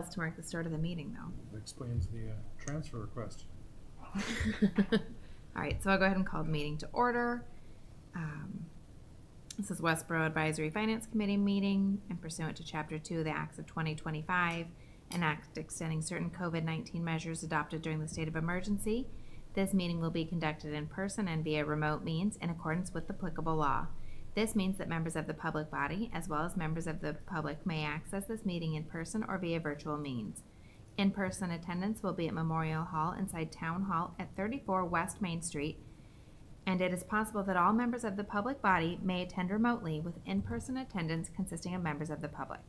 to mark the start of the meeting, though. That explains the transfer request. All right, so I'll go ahead and call the meeting to order. This is Westborough Advisory Finance Committee meeting, and pursuant to Chapter 2 of the Acts of 2025, an act extending certain COVID-19 measures adopted during the state of emergency. This meeting will be conducted in person and via remote means in accordance with applicable law. This means that members of the public body, as well as members of the public, may access this meeting in person or via virtual means. In-person attendance will be at Memorial Hall inside Town Hall at 34 West Main Street, and it is possible that all members of the public body may attend remotely, with in-person attendance consisting of members of the public.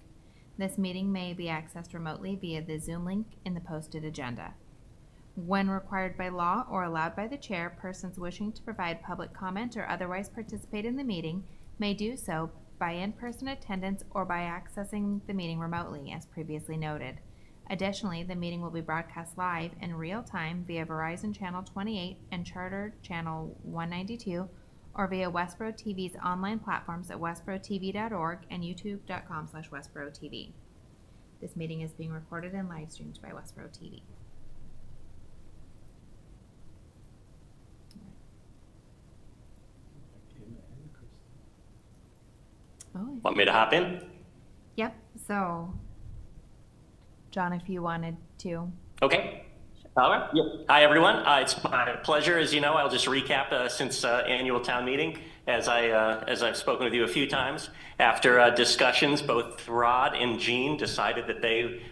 This meeting may be accessed remotely via the Zoom link in the posted agenda. When required by law or allowed by the chair, persons wishing to provide public comment or otherwise participate in the meeting may do so by in-person attendance or by accessing the meeting remotely, as previously noted. Additionally, the meeting will be broadcast live in real time via Verizon Channel 28 and Charter Channel 192, or via Westborough TV's online platforms at westboroughTV.org and youtube.com/WestboroughTV. This meeting is being recorded and live streamed by Westborough TV. Oh, Want me to hop in? yep. So, John, if you wanted to. Okay. All right. Yep. Hi, everyone. It's my pleasure. As you know, I'll just recap since annual town meeting, as I've spoken with you a few times. After discussions, both Rod and Jean decided that they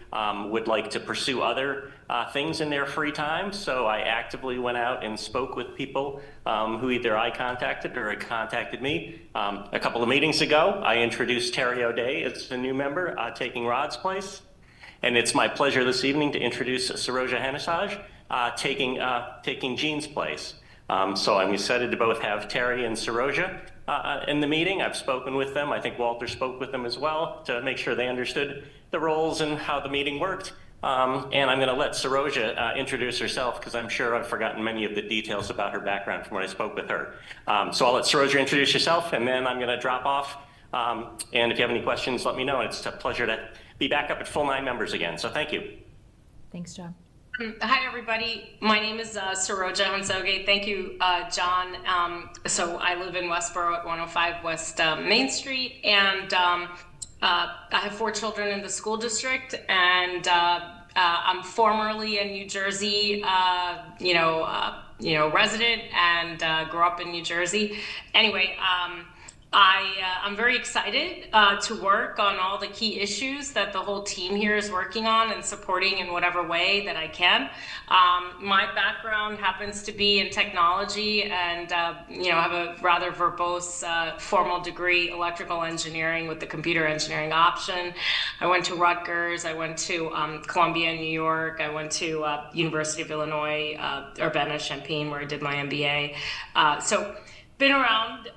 would like to pursue other things in their free time. So I actively went out and spoke with people who either I contacted or had contacted me. A couple of meetings ago, I introduced Terry O'Day as the new member taking Rod's place. And it's my pleasure this evening to introduce Saroja Hanisaj taking Jean's place. So I'm excited to both have Terry and Saroja in the meeting. I've spoken with them. I think Walter spoke with them as well to make sure they understood the roles and how the meeting worked. And I'm going to let Saroja introduce herself, because I'm sure I've forgotten many of the details about her background from when I spoke with her. So I'll let Saroja introduce herself, and then I'm going to drop off. And if you have any questions, let me know. It's a pleasure to be back up at full 9 members again. So thank you. Thanks, John. Hi, everybody. My name is Saroja Hansogate. Thank you, John. So I live in Westborough at 105 West Main Street, and I have 4 children in the school district, and I'm formerly a New Jersey, resident, and grew up in New Jersey. Anyway, I'm very excited to work on all the key issues that the whole team here is working on and supporting in whatever way that I can. My background happens to be in technology, and I have a rather verbose formal degree, electrical engineering with the computer engineering option. I went to Rutgers. I went to Columbia, New York. I went to University of Illinois, Urbana-Champaign, where I did my MBA. So been around,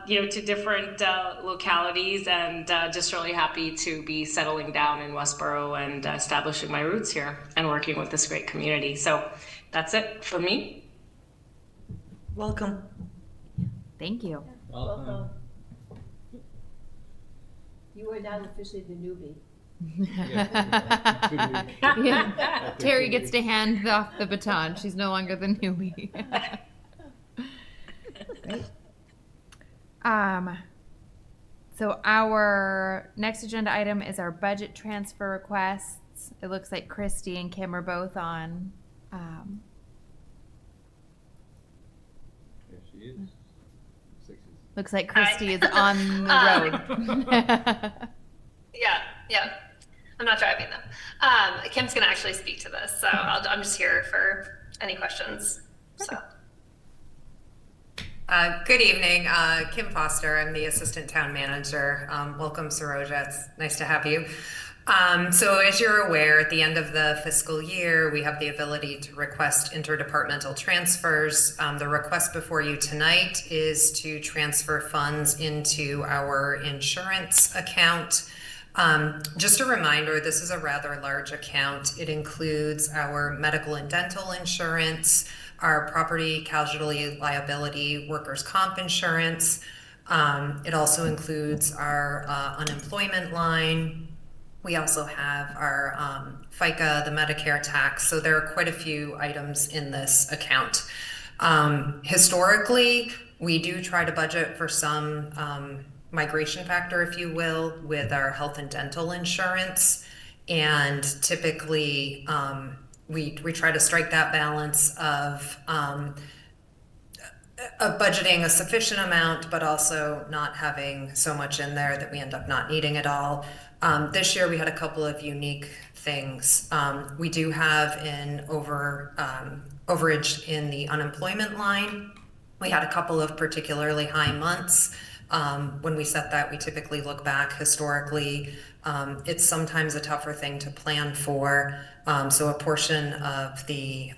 to different localities, and just really happy to be settling down in Westborough and establishing my roots here and working with this great community. So that's it for me. Welcome. Thank you. Welcome. You are now officially the newbie. Yeah. Terry gets to hand off the baton. She's no longer the newbie. Great. So our next agenda item is our budget transfer requests. It looks like Christy and Kim are both on. There she is. Looks like Christy is on the road. Yeah. I'm not driving though. Kim's gonna actually speak to this, so I'm just here for any questions. So. Good evening, Kim Foster. I'm the Assistant Town Manager. Welcome, Saroja. It's nice to have you. So as you're aware, at the end of the fiscal year, we have the ability to request interdepartmental transfers. The request before you tonight is to transfer funds into our insurance account. Just a reminder, this is a rather large account. It includes our medical and dental insurance, our property, casualty, liability, workers' comp insurance. It also includes our unemployment line. We also have our FICA, the Medicare tax. So there are quite a few items in this account. Historically, we do try to budget for some migration factor, if you will, with our health and dental insurance. And typically, we try to strike that balance of budgeting a sufficient amount, but also not having so much in there that we end up not needing it all. This year we had a couple of unique things. We do have an overage in the unemployment line. We had a couple of particularly high months. When we set that, we typically look back historically. It's sometimes a tougher thing to plan for. So a portion of the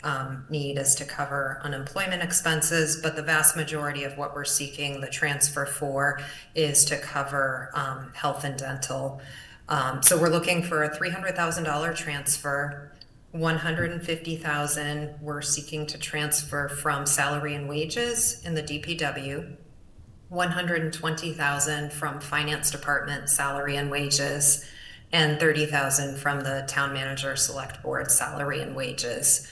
need is to cover unemployment expenses, but the vast majority of what we're seeking the transfer for is to cover health and dental. So we're looking for a $300,000 transfer. $150,000 we're seeking to transfer from salary and wages in the DPW. $120,000 from finance department salary and wages, and $30,000 from the town manager select board salary and wages.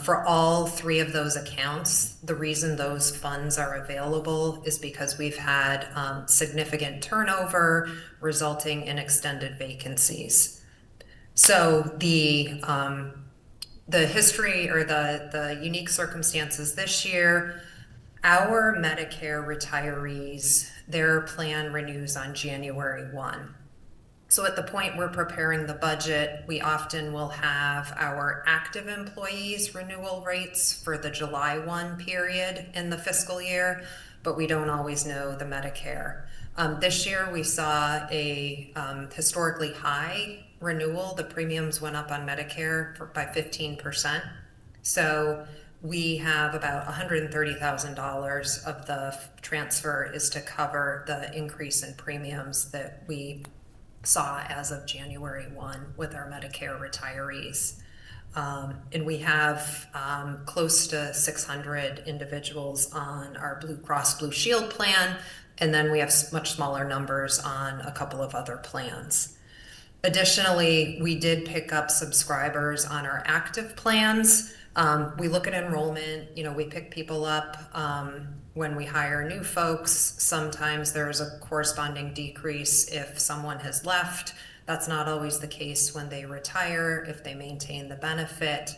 For all three of those accounts, the reason those funds are available is because we've had significant turnover resulting in extended vacancies. So the history or the unique circumstances this year, our Medicare retirees, their plan renews on January 1. So at the point we're preparing the budget, we often will have our active employees' renewal rates for the July 1 period in the fiscal year, but we don't always know the Medicare. This year we saw a historically high renewal. The premiums went up on Medicare by 15%. So we have about $130,000 of the transfer is to cover the increase in premiums that we saw as of January 1 with our Medicare retirees. And we have close to 600 individuals on our Blue Cross Blue Shield plan, and then we have much smaller numbers on a couple of other plans. Additionally, we did pick up subscribers on our active plans. We look at enrollment, we pick people up when we hire new folks. Sometimes there's a corresponding decrease if someone has left. That's not always the case when they retire, if they maintain the benefit.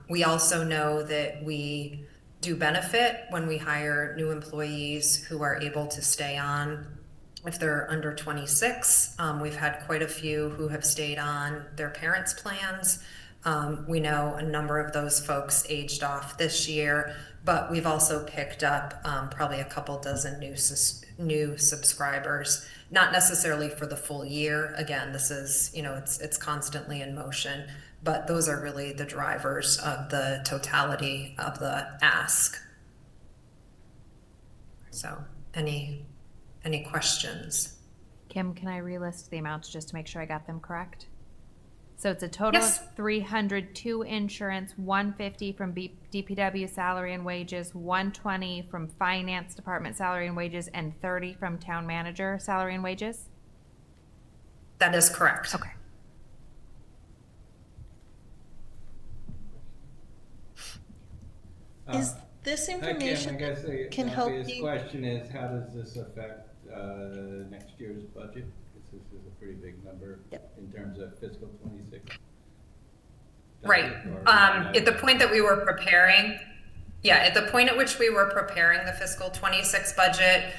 We also know that we do benefit when we hire new employees who are able to stay on if they're under 26. We've had quite a few who have stayed on their parents' plans. We know a number of those folks aged off this year, but we've also picked up probably a couple dozen new subscribers, not necessarily for the full year. Again, this is, it's constantly in motion, but those are really the drivers of the totality of the ask. So any questions? Kim, can I relist the amounts just to make sure I got them correct? So it's a total Yes. of 302 insurance, 150 from DPW salary and wages, 120 from finance department salary and wages, and 30 from town manager salary and wages? That is correct. Okay. Is this information I guess can the help obvious you? question is, how does this affect next year's budget? Because this is a pretty big number in terms of fiscal 26. Right. At the point that we were preparing, at the point at which we were preparing the fiscal 26 budget,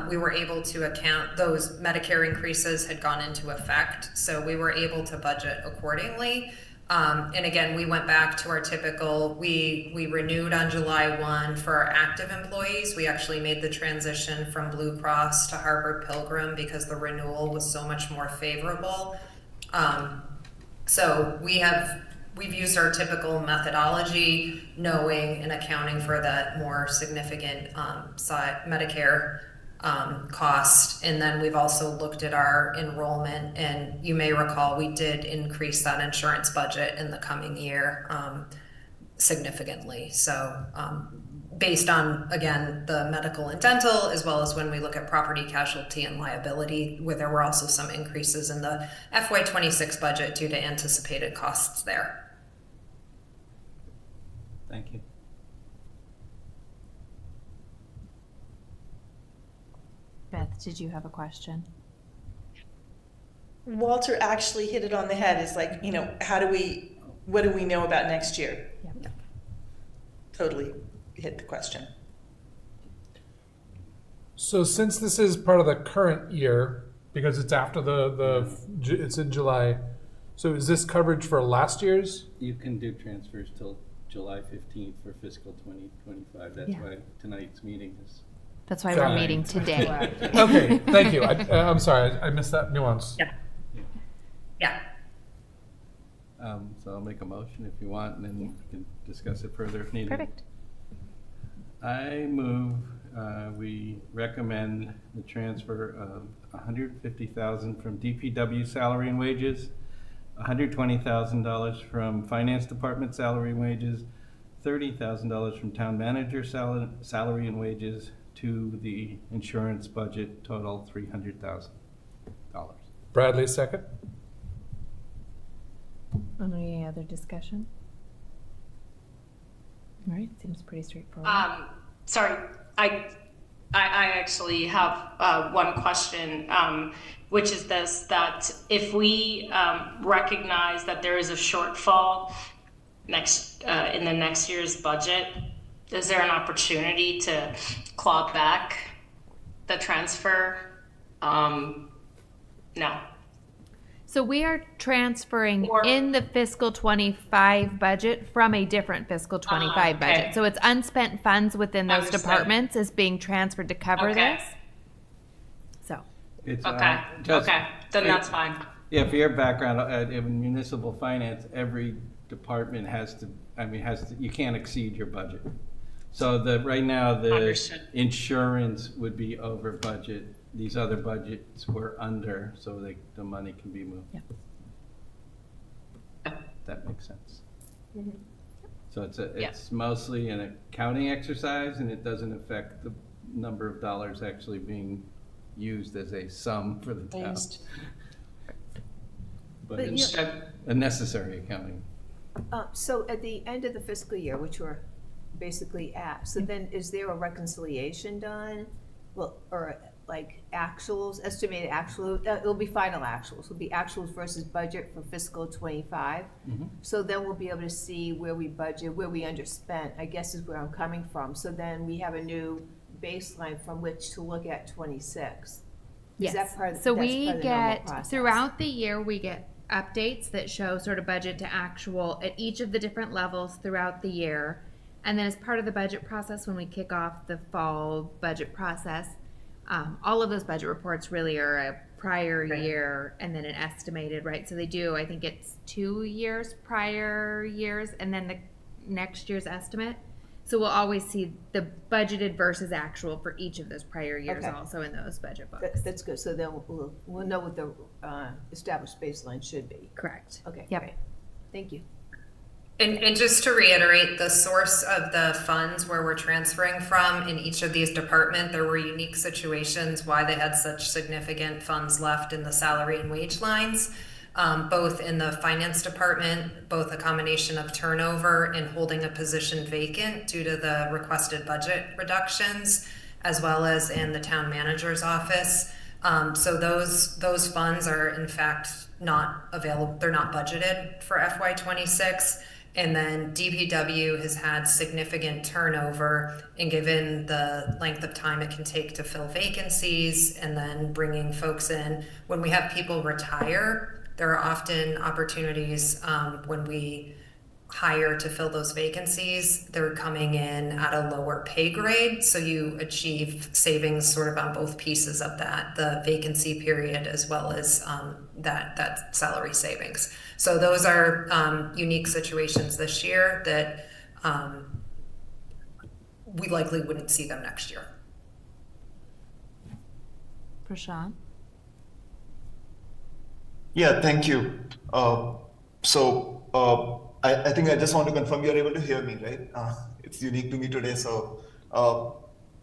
we were able to account those Medicare increases had gone into effect. So we were able to budget accordingly. And again, we went back to our typical, we renewed on July 1 for our active employees. We actually made the transition from Blue Cross to Harvard Pilgrim because the renewal was so much more favorable. So we've used our typical methodology, knowing and accounting for that more significant Medicare cost. And then we've also looked at our enrollment, and you may recall we did increase that insurance budget in the coming year significantly. So based on, again, the medical and dental, as well as when we look at property, casualty, and liability, where there were also some increases in the FY26 budget due to anticipated costs there. Thank you. Beth, did you have a question? Walter actually hit it on the head. Is like, what do we know about next year? Yep. Totally hit the question. So since this is part of the current year, because it's after it's in July, so is this coverage for last year's? You can do transfers till July 15th for fiscal 2025. That's Yeah. why tonight's meeting is. That's why Got we're it. meeting today. Okay, thank you. I'm sorry, I missed that nuance. Yeah. So I'll make a motion if you want, and then we can discuss it further if needed. Perfect. I move we recommend the transfer of $150,000 from DPW salary and wages, $120,000 from Finance Department salary and wages, $30,000 from Town Manager salary and wages to the insurance budget, total $300,000. Bradley, second. Any other discussion? All right, seems pretty straightforward. Sorry, I actually have one question, which is this: that if we recognize that there is a shortfall in the next year's budget, is there an opportunity to claw back the transfer? No. So we are transferring Or- in the fiscal 25 budget from a different fiscal 25 okay. budget. So it's unspent funds within those Understood. departments is being transferred to cover Okay. this. So, It's, Okay. just- Okay. Then that's fine. Yeah, for your background, in municipal finance, every department you can't exceed your budget. So right now, the Understood. insurance would be over budget. These other budgets were under, so the money can be moved. Yeah. That makes sense. Mm-hmm. So it's mostly an accounting exercise, and it doesn't affect the number of dollars actually being used as a sum for the town. But it's a necessary accounting. So at the end of the fiscal year, which we're basically at, so then is there a reconciliation done? Well, or like actuals, estimated actual, it'll be final actuals, it'll be actuals versus budget for fiscal 25. Mhm. So then we'll be able to see where we budget, where we underspent, I guess is where I'm coming from. So then we have a new baseline from which to look at 26. Is yes. that part of, So that's we part of the normal get, process? throughout the year, we get updates that show sort of budget to actual at each of the different levels throughout the year. And then as part of the budget process, when we kick off the fall budget process, all of those budget reports really are a prior year and then an estimated, right? So they do, I think it's 2 years, prior years, and then the next year's estimate. So we'll always see the budgeted versus actual for each of those prior years Okay. also in those budget books. That's good. So then we'll know what the established baseline should be. Correct. Okay. Yep. Great. Thank you. And just to reiterate, the source of the funds where we're transferring from in each of these departments, there were unique situations why they had such significant funds left in the salary and wage lines, both in the finance department, both a combination of turnover and holding a position vacant due to the requested budget reductions, as well as in the town manager's office. So those funds are in fact not available. They're not budgeted for FY26. And then DPW has had significant turnover, and given the length of time it can take to fill vacancies and then bringing folks in, when we have people retire, there are often opportunities when we hire to fill those vacancies, they're coming in at a lower pay grade. So you achieve savings sort of on both pieces of that, the vacancy period as well as that salary savings. So those are unique situations this year that we likely wouldn't see them next year. Prashant? Yeah, thank you. I think I just want to confirm you're able to hear me, right? It's unique to me today, so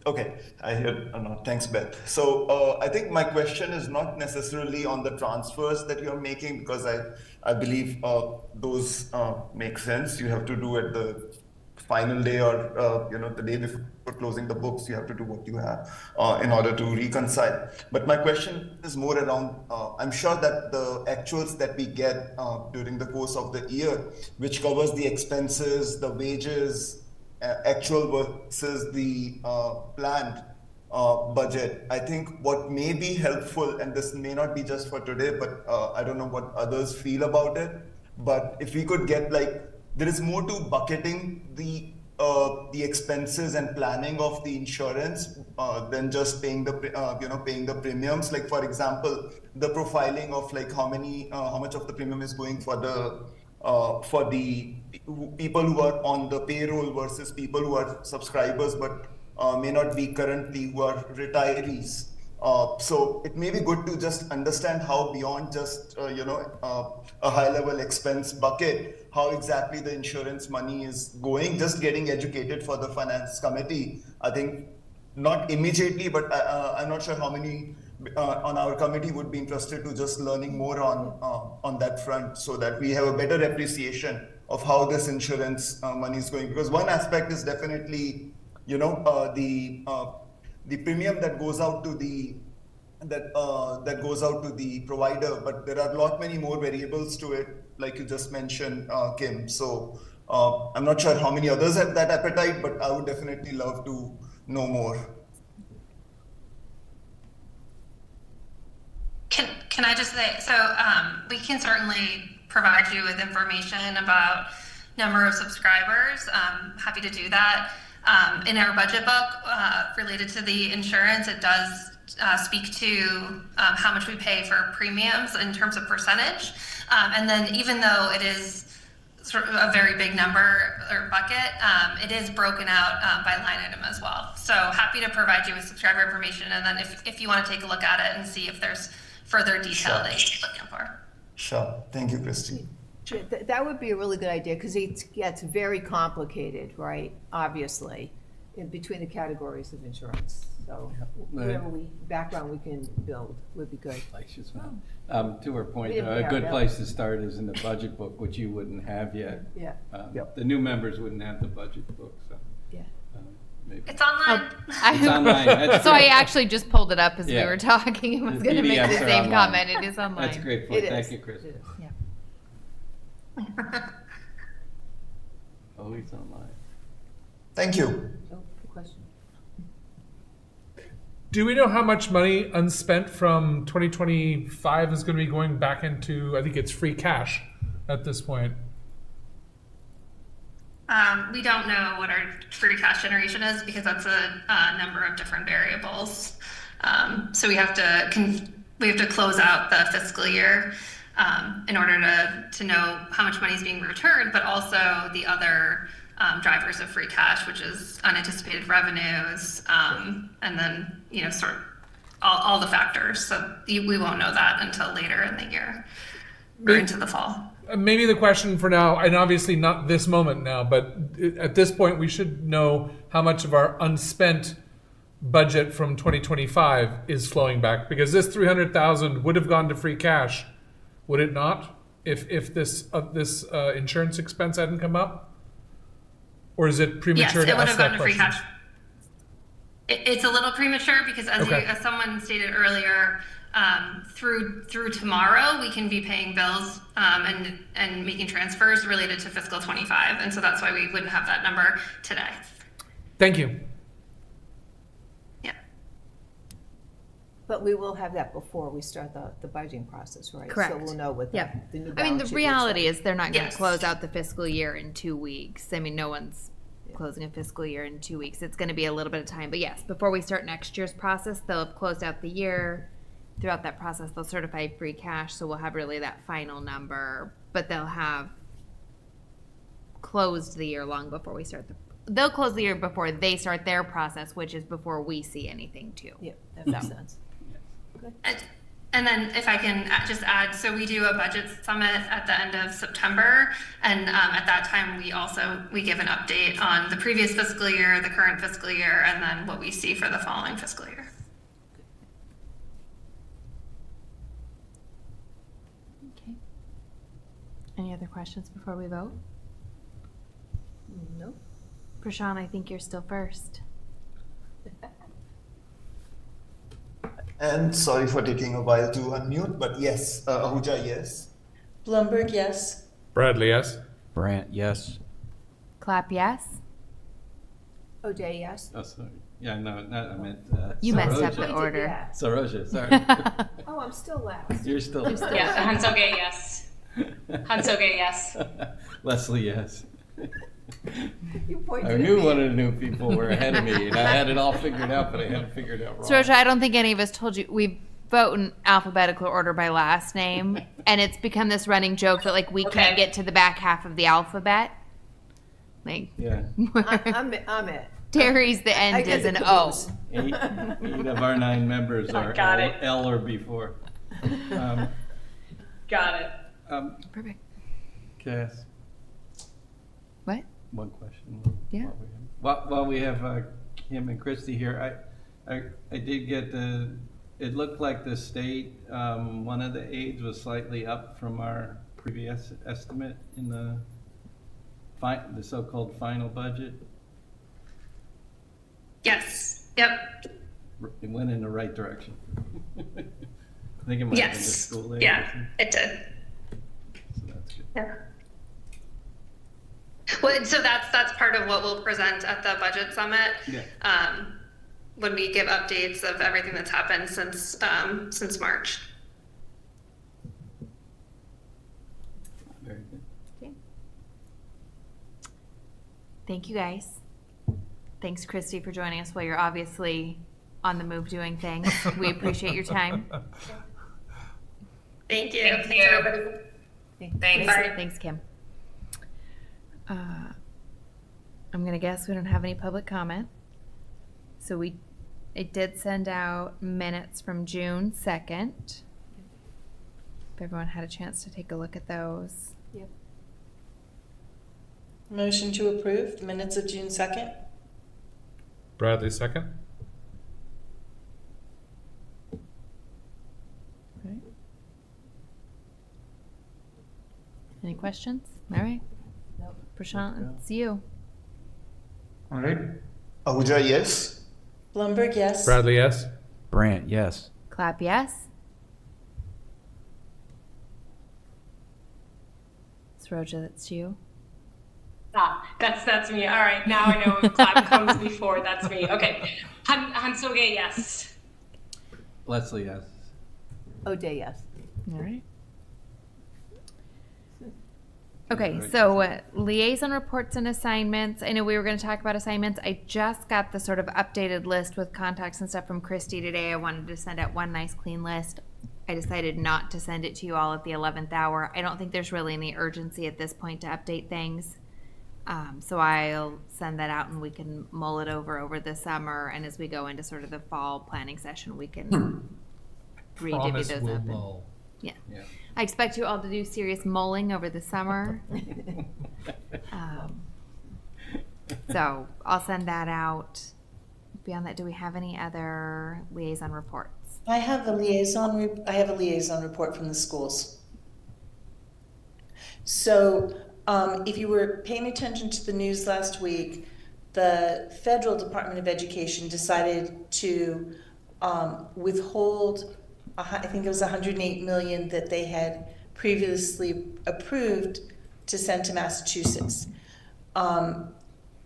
Okay, I hear. No, thanks, Beth. So I think my question is not necessarily on the transfers that you're making, because I believe those make sense. You have to do at the final day, or the day before closing the books. You have to do what you have in order to reconcile. But my question is more around. I'm sure that the actuals that we get during the course of the year, which covers the expenses, the wages, actual versus the planned budget. I think what may be helpful, and this may not be just for today, but I don't know what others feel about it. But if we could get, like, there is more to bucketing the expenses and planning of the insurance than just paying the premiums. Like, for example, the profiling of like how much of the premium is going for the people who are on the payroll versus people who are subscribers but may not be currently, who are retirees. So it may be good to just understand how, beyond just a high level expense bucket, how exactly the insurance money is going. Just getting educated for the finance committee, I think, not immediately, but I'm not sure how many on our committee would be interested to just learning more on that front, so that we have a better appreciation of how this insurance money is going. Because one aspect is definitely, the premium that goes out to the provider, but there are a lot many more variables to it, like you just mentioned, Kim. So I'm not sure how many others have that appetite, but I would definitely love to know more. Can I just say, so we can certainly provide you with information about number of subscribers. Happy to do that. In our budget book related to the insurance, it does speak to how much we pay for premiums in terms of percentage. And then even though it is sort of a very big number or bucket, it is broken out by line item as well. So happy to provide you with subscriber information. And then if you want to take a look at it and see if there's further detail that you're looking for. Sure. Thank you, Christy. That would be a really good idea, because it gets very complicated, right? Obviously, in between the categories of insurance. So whatever background we can build would be good. To her point, Yeah, a good yeah. place to start is in the budget book, which you wouldn't have yet. Yeah. The new members wouldn't have the budget book, so Yeah. maybe. It's online. It's online. That's So I great. actually just pulled it up as we Yeah. were talking and was The going to make the PDFs are same online. comment. It is online. That's a great point. It Thank is. you, Chris. It is. Yeah. Always online. Thank you. Oh, good question. Do we know how much money unspent from 2025 is going to be going back into, I think it's free cash at this point? We don't know what our free cash generation is, because that's a number of different variables. So we have to close out the fiscal year in order to know how much money is being returned, but also the other drivers of free cash, which is unanticipated revenues, and then sort of all the factors. So we won't know that until later in the year or into the fall. Maybe the question for now, and obviously not this moment now, but at this point we should know how much of our unspent budget from 2025 is flowing back, because this 300,000 would have gone to free cash, would it not, if this insurance expense hadn't come up? Or is it premature Yes, to it would ask have that gone to free question? cash. It's a little premature, because as someone stated earlier, through tomorrow we can be paying bills and making transfers related to fiscal 25, and so that's why we wouldn't have that number today. Thank you. Yeah. But we will have that before we start the budgeting process, right? Correct. So we'll know what Yep. the new I mean, balance the sheet reality looks is they're not going to Yes. close out the fiscal year in 2 weeks. I mean, no one's closing a fiscal year in 2 weeks. It's going to be a little bit of time. But yes, before we start next year's process, they'll have closed out the year. Throughout that process, they'll certify free cash. So we'll have really that final number, but they'll have closed the year long before we start they'll close the year before they start their process, which is before we see anything too. like. Yeah, that makes sense. And then if I can just add, so we do a budget summit at the end of September. And at that time, we give an update on the previous fiscal year, the current fiscal year, and then what we see for the following fiscal year. Okay. Any other questions before we vote? No. Prashant, I think you're still first. And sorry for taking a while to unmute, but yes, Ahuja, yes. Blumberg, yes. Bradley, yes. Brant, yes. Clap yes. O'Day, yes. Oh, sorry. Yeah, no, I meant. You messed up Saroja. the order. Yeah. Saroja, sorry. Oh, I'm still last. You're still. Yeah, Hansoge, yes. Hansoge, yes. Leslie, yes. You pointed I at knew me. one of the new people were ahead of me, and I had it all figured out, but I had it figured out wrong. Saroja, I don't think any of us told you we vote in alphabetical order by last name, and it's become this running joke that like we can't get to the back half of the alphabet. Like, Yeah. I'm it. Terry's the I end get is the an caboose. O. Eight of our 9 members are got it. L or before. Got it. Perfect. Can I ask What? one question? Yeah. While we have Kim and Christy here, I did get it looked like the state, one of the aides was slightly up from our previous estimate in the so-called final budget. Yes. Yep. It went in the right direction. I think it might have been the Yes. school aid. Yeah, it did. So that's good. Yeah. Well, so that's part of what we'll present at the budget summit. Yeah. When we give updates of everything that's happened since March. Very good. Okay. Thank you guys. Thanks, Christy, for joining us while you're obviously on the move doing things. We appreciate your time. Thank you. Thank Thanks, you. everybody. Thanks. Bye. Thanks, Kim. I'm gonna guess we don't have any public comment. So it did send out minutes from June 2nd. If everyone had a chance to take a look at those. Yep. Motion to approve the minutes of June 2nd. Bradley, second. Right. Any questions? All right. Nope. Prashant, it's you. All right. Ahuja, yes. Blumberg, yes. Bradley, yes. Brant, yes. Clap yes. Saroja, that's you. That's me. All right, now I know if clap comes before. That's me. Okay. Hansoge, yes. Leslie, yes. O'Day, yes. All right. Okay, so liaison reports and assignments. I know we were going to talk about assignments. I just got the sort of updated list with contacts and stuff from Christy today. I wanted to send out one nice clean list. I decided not to send it to you all at the 11th hour. I don't think there's really any urgency at this point to update things. So I'll send that out and we can mull it over the summer. And as we go into sort of the fall planning session, we can re-divvy Promise those we'll up. mull. Yeah. Yeah. I expect you all to do serious mulling over the summer. So I'll send that out. Beyond that, do we have any other liaison reports? I have a liaison report from the schools. So if you were paying attention to the news last week, the federal Department of Education decided to withhold, I think it was 108 million that they had previously approved to send to Massachusetts.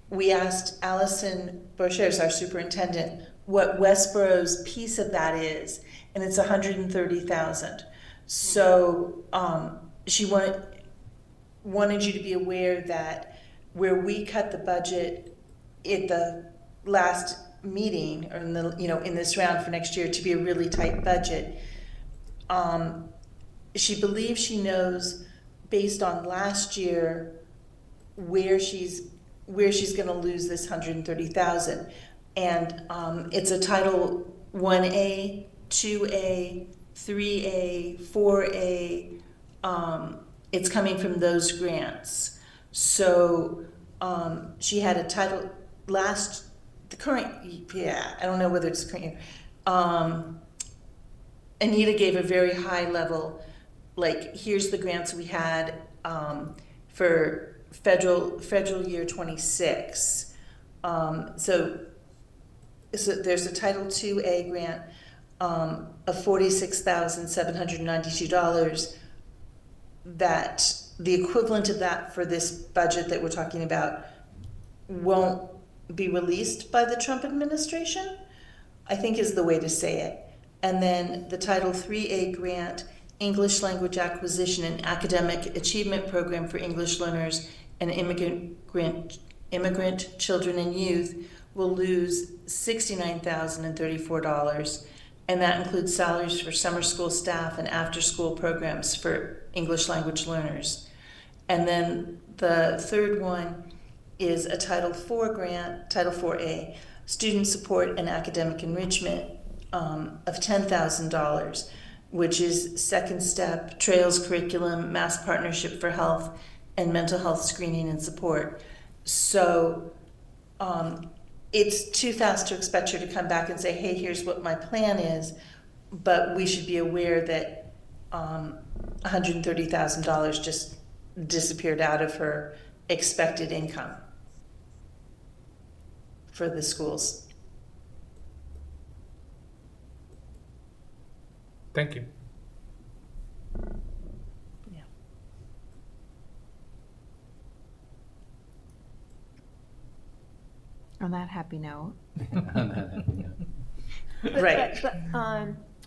We asked Allison Brochers, our superintendent, what Westborough's piece of that is, and it's 130,000. So she wanted you to be aware that where we cut the budget at the last meeting, or in this round for next year to be a really tight budget, she believes she knows based on last year where she's going to lose this 130,000, and it's a Title 1A, 2A, 3A, 4A, it's coming from those grants. So she had a title the current, I don't know whether it's current year. Anita gave a very high level, like, here's the grants we had for federal year 26. So there's a Title IIA grant of $46,792 that the equivalent of that for this budget that we're talking about won't be released by the Trump administration, I think is the way to say it. And then the Title IIIA grant, English Language Acquisition and Academic Achievement Program for English Learners and Immigrant Children and Youth, will lose $69,034, and that includes salaries for summer school staff and after-school programs for English language learners. And then the third one is a Title IV grant, Title IVA, Student Support and Academic Enrichment of $10,000, which is Second Step, Trails Curriculum, Mass Partnership for Health, and Mental Health Screening and Support. So it's too fast to expect her to come back and say, hey, here's what my plan is, but we should be aware that $130,000 just disappeared out of her expected income for the schools. Thank you. Yeah. On that happy note. Right.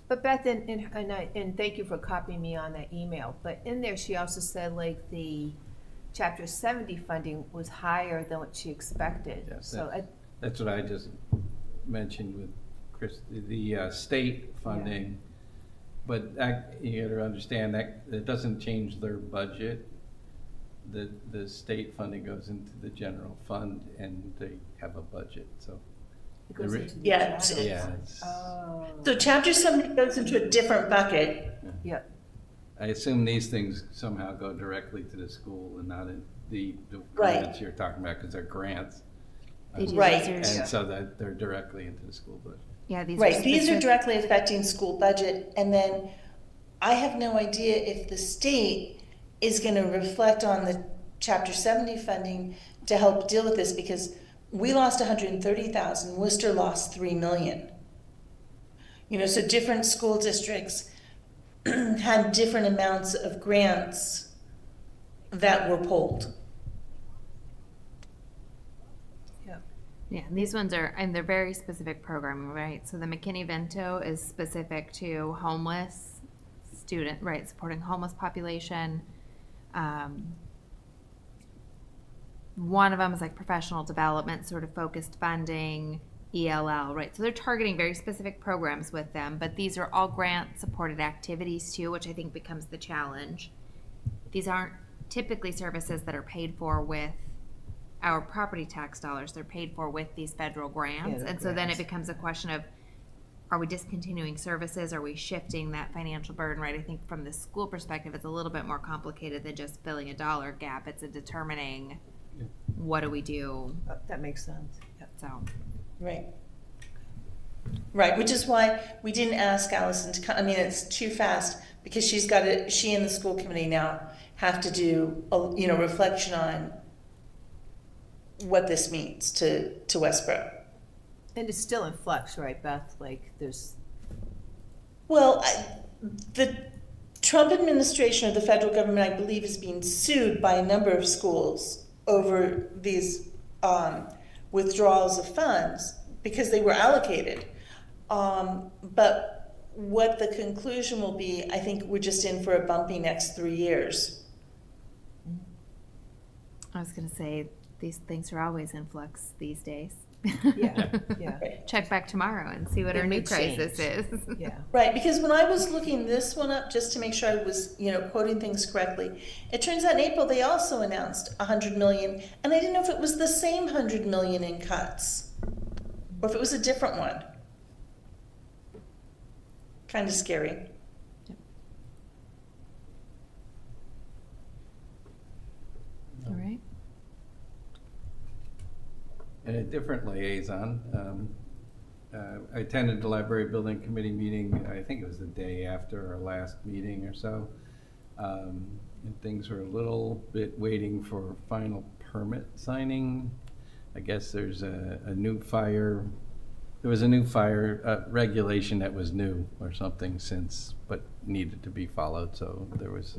But Beth, and thank you for copying me on that email, but in there she also said like the Chapter 70 funding was higher than what she expected. Yes, So that's what I just mentioned with Chris, the state funding. But you gotta understand that it doesn't change their budget. The state funding goes into the general fund and they have a budget, so. it goes into the Yeah. channel. Yeah, it's, Oh, So Chapter 70 goes into a different bucket. yeah. I assume these things somehow go directly to the school and not in the Right. grants you're talking about, because they're grants. They do Right. these are- And so that they're directly into the school budget. Yeah, these Right, are these are specific- directly affecting school budget, and then I have no idea if the state is gonna reflect on the Chapter 70 funding to help deal with this, because we lost 130,000, Worcester lost 3 million. You know, so different school districts had different amounts of grants that were pulled. Yeah, and these ones are, and they're very specific programming, right? So the McKinney-Vento is specific to homeless student, right, supporting homeless population. One of them is like professional development, sort of focused funding, ELL, right? So they're targeting very specific programs with them, but these are all grant-supported activities too, which I think becomes the challenge. These aren't typically services that are paid for with our property tax dollars. They're paid for with these federal grants. Yeah, And so then it grants. becomes a question of, are we discontinuing services? Are we shifting that financial burden, right? I think from the school perspective, it's a little bit more complicated than just filling a dollar gap. It's a determining, what do we do? That makes sense. Yeah. So, Right. Right, which is why we didn't ask Allison to come. I mean, it's too fast because she and the school committee now have to do a, reflection on what this means to Westborough. And it's still in flux, right, Beth? Like there's, Well, the Trump administration or the federal government, I believe, is being sued by a number of schools over these withdrawals of funds because they were allocated. But what the conclusion will be, I think we're just in for a bumpy next 3 years. I was gonna say, these things are always in flux these days. yeah, yeah, Check back tomorrow and see what They our may new crisis change. is. yeah. Right, because when I was looking this one up, just to make sure I was, quoting things correctly, it turns out in April they also announced 100 million, and I didn't know if it was the same 100 million in cuts, or if it was a different one. Kind of scary. and a different liaison. I attended the library building committee meeting, I think it was the day after our last meeting or so. And things were a little bit waiting for final permit signing. I guess there's a new fire, there was a new fire regulation that was new or something since, but needed to be followed. So there was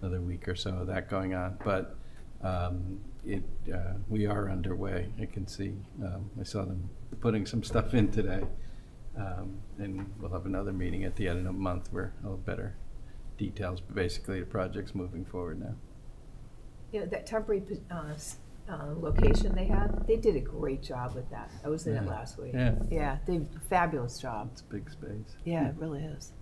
another week or so of that going on. But we are underway. I can see, I saw them putting some stuff in today. And we'll have another meeting at the end of the month where I'll have better details. But basically, the project's moving forward now. You know, that temporary location they have, they did a great job with that. I was in it last week. Yeah. Yeah, they did a fabulous job. It's big space. Yeah, it really is.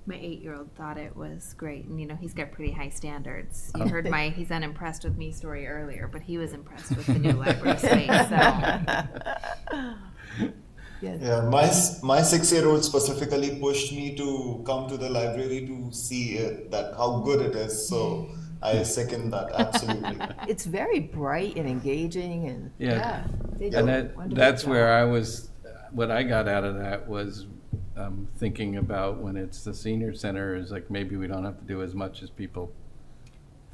My 8-year-old thought it was great, and he's got pretty high standards. You heard my "he's unimpressed with me" story earlier, but he was impressed with the new library space. So. Yes. Yeah, my 6-year-old specifically pushed me to come to the library to see it, that how good it is. So I second that absolutely. It's very bright and engaging, and Yeah. they do And a wonderful that's job. where I was, what I got out of that was thinking about when it's the senior center is like maybe we don't have to do as much as people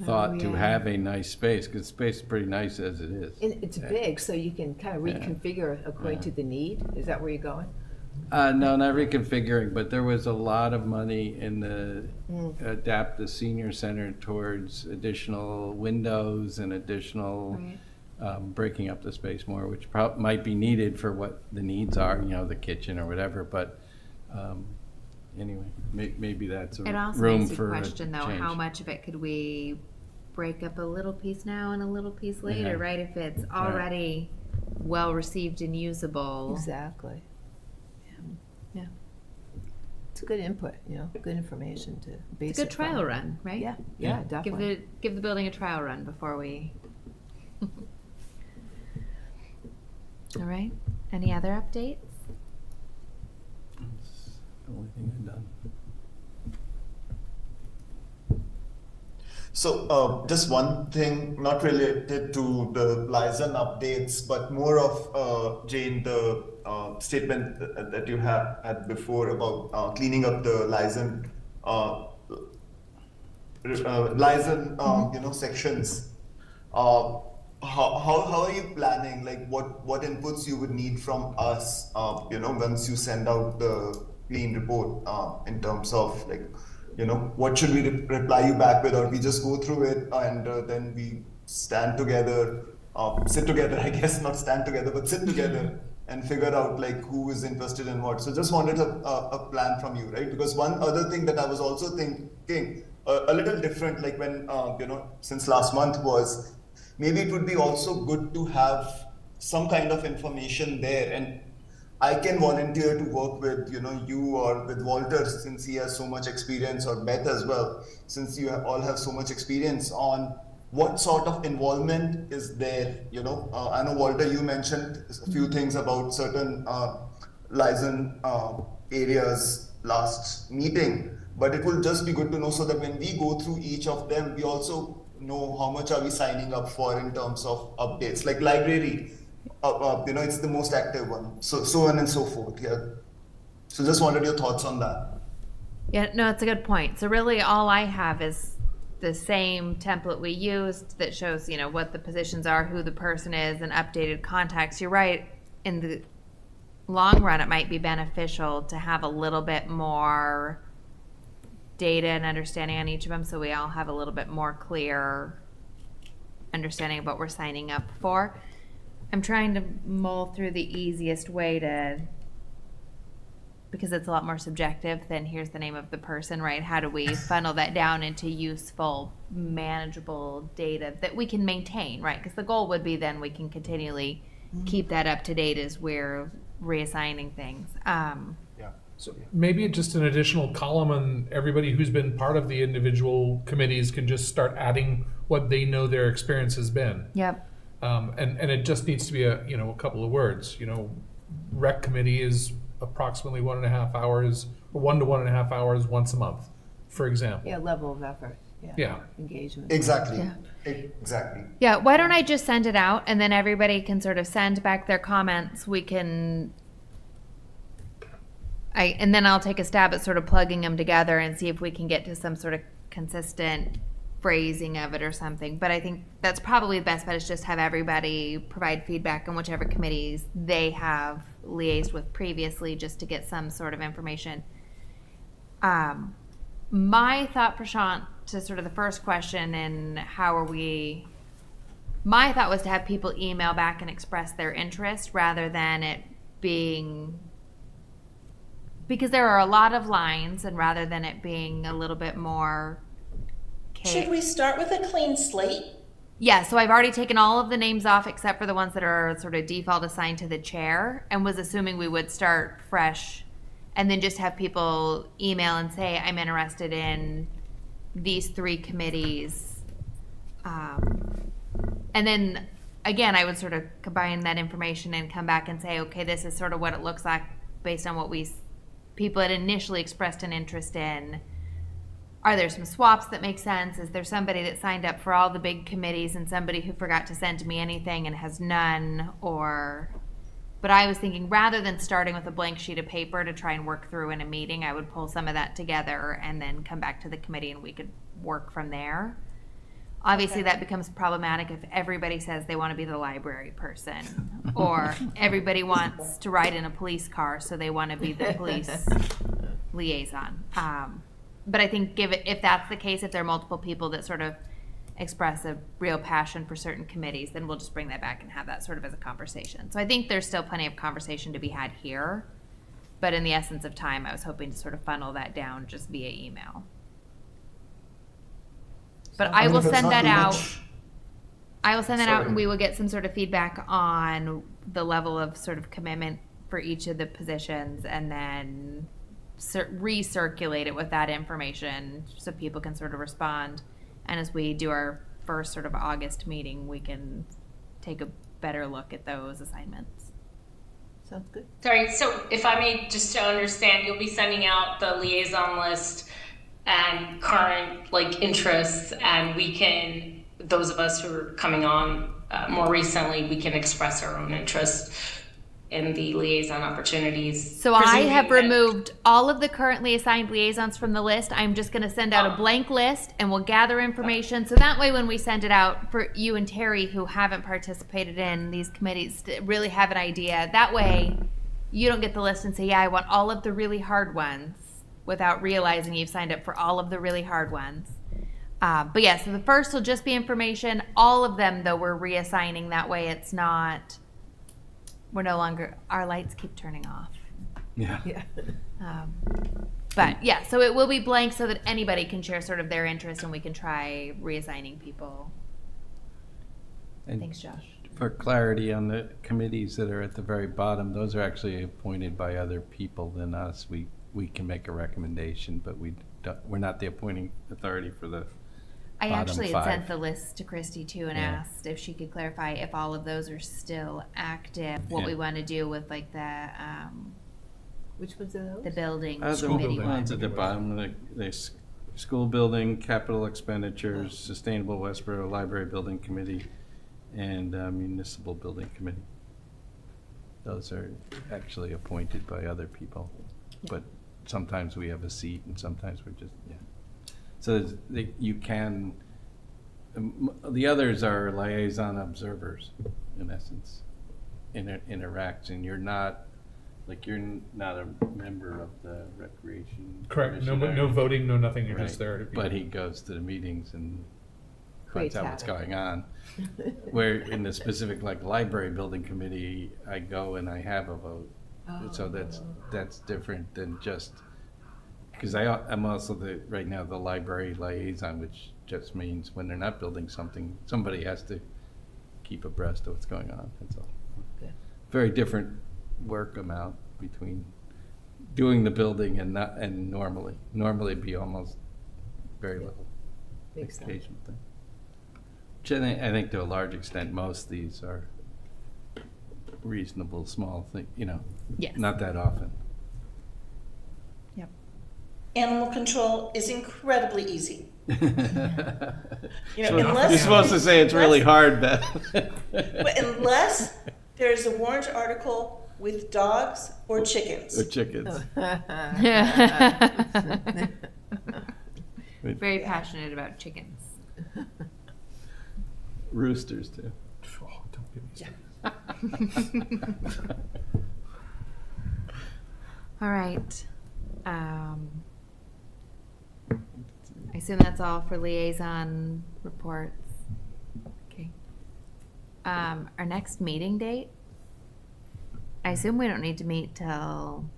thought to yeah. have a nice space, because space is pretty nice as it is. And it's big, so you can kind of reconfigure according to the need. Is that where you're going? No, not reconfiguring, but there was a lot of money in the adapt the senior center towards additional windows and additional breaking up the space more, which might be needed for what the needs are, the kitchen or whatever. But anyway, maybe that's a It also room makes you for question, though, change. how much of it could we break up a little piece now and a little piece later, Yeah. right? If it's already well received and usable. Exactly. Yeah. It's a good input, good information to base It's a good it from. trial run, right? Yeah, Yeah. definitely. Give the building a trial run before we. All right. Any other updates? That's the only thing I've done. So just one thing, not related to the Verizon updates, but more of, Jane, the statement that you had before about cleaning up the Verizon, sections. How are you planning? Like what inputs you would need from us, once you send out the clean report, in terms of like, what should we reply you back with, or we just go through it and then we stand together, sit together, I guess, not stand together, but sit together and figure out like who is interested in what. So just wanted a plan from you, right? Because one other thing that I was also thinking, a little different, like when, since last month was, maybe it would be also good to have some kind of information there, and I can volunteer to work with, you or with Walter, since he has so much experience, or Beth as well, since you all have so much experience on what sort of involvement is there, I know, Walter, you mentioned a few things about certain liaison areas last meeting, but it will just be good to know so that when we go through each of them, we also know how much are we signing up for in terms of updates, like library. It's the most active one, so on and so forth. Yeah. So just wanted your thoughts on that. Yeah, no, it's a good point. So really all I have is the same template we used that shows, what the positions are, who the person is, and updated contacts. You're right. In the long run, it might be beneficial to have a little bit more data and understanding on each of them, so we all have a little bit more clear understanding of what we're signing up for. I'm trying to mull through the easiest way because it's a lot more subjective than here's the name of the person, right? How do we funnel that down into useful, manageable data that we can maintain, right? Because the goal would be then we can continually keep that up to date as we're reassigning things. So maybe just an additional column, and everybody who's been part of the individual committees can just start adding what they know their experience has been. Yep. And it just needs to be a couple of words. Rec committee is approximately 1.5 hours, or 1 to 1.5 hours once a month, for example. Yeah, level of effort. Yeah. Engagement. Exactly. Yeah. Exactly. Yeah, why don't I just send it out and then everybody can sort of send back their comments. We can, and then I'll take a stab at sort of plugging them together and see if we can get to some sort of consistent phrasing of it or something. But I think that's probably the best bet is just have everybody provide feedback on whichever committees they have liaised with previously just to get some sort of information. My thought, Prashant, to sort of the first question and my thought was to have people email back and express their interest rather than it being, because there are a lot of lines, and rather than it being a little bit more. Should we start with a clean slate? Yeah, so I've already taken all of the names off except for the ones that are sort of default assigned to the chair, and was assuming we would start fresh and then just have people email and say, I'm interested in these 3 committees. And then, again, I would sort of combine that information and come back and say, okay, this is sort of what it looks like based on what people had initially expressed an interest in. Are there some swaps that make sense? Is there somebody that signed up for all the big committees and somebody who forgot to send me anything and has none? But I was thinking rather than starting with a blank sheet of paper to try and work through in a meeting, I would pull some of that together and then come back to the committee and we could work from there. Obviously, that becomes problematic if everybody says they want to be the library person or everybody wants to ride in a police car, so they want to be the police liaison. But I think if that's the case, if there are multiple people that sort of express a real passion for certain committees, then we'll just bring that back and have that sort of as a conversation. So I think there's still plenty of conversation to be had here, but in the essence of time, I was hoping to sort of funnel that down just via email. But I will send that out. I will send that out and we will get some sort of feedback on the level of sort of commitment for each of the positions and then recirculate it with that information so people can sort of respond. And as we do our first sort of August meeting, we can take a better look at those assignments. Sounds good. Sorry, so if I may, just to understand, you'll be sending out the liaison list and current interests, and we can, those of us who are coming on more recently, we can express our own interest in the liaison opportunities. So I have removed all of the currently assigned liaisons from the list. I'm just going to send out a blank list and we'll gather information. So that way when we send it out for you and Terry who haven't participated in these committees to really have an idea, that way you don't get the list and say, yeah, I want all of the really hard ones without realizing you've signed up for all of the really hard ones. But yeah, so the first will just be information. All of them though we're reassigning, that way it's not, we're no longer, our lights keep turning off. Yeah. But yeah, so it will be blank so that anybody can share sort of their interest and we can try reassigning people. And Thanks, Josh. for clarity on the committees that are at the very bottom, those are actually appointed by other people than us. We can make a recommendation, but we're not the appointing authority for the I bottom actually had 5. sent the list to Christy too and Yeah. asked if she could clarify if all of those are still active, what Yeah. we want to do with like Which ones are those? the building The committee building. one. ones at the bottom, the school building, capital expenditures, sustainable Westborough Library Building Committee, and municipal building committee. Those are actually appointed by other people, but sometimes we have a seat and sometimes we're just, So you can, the others are liaison observers, in essence, interacts, and you're not a member of the recreation. Correct. No, commission no or- voting, no nothing. You're just Right. there to be. But he goes to the meetings and Creates finds out what's havoc. going on. Where in the specific library building committee, I go and I have a vote. So that's different than just, because I'm also right now the library liaison, which just means when they're not building something, somebody has to keep abreast of what's going on, that's all. Good. Very different work amount between doing the building and normally be almost very little. Makes sense. Occasional thing. Which I think to a large extent, most of these are reasonable, small thing, Yes. not that often. Yep. Animal control is incredibly easy. You know, So unless- you're supposed to say it's really hard, Beth. But unless there's a warrant article with dogs or chickens. Or chickens. Very passionate about chickens. Roosters too. Oh, don't get me started. All right. I assume that's all for liaison reports. Okay. Our next meeting date? I assume we don't need to meet till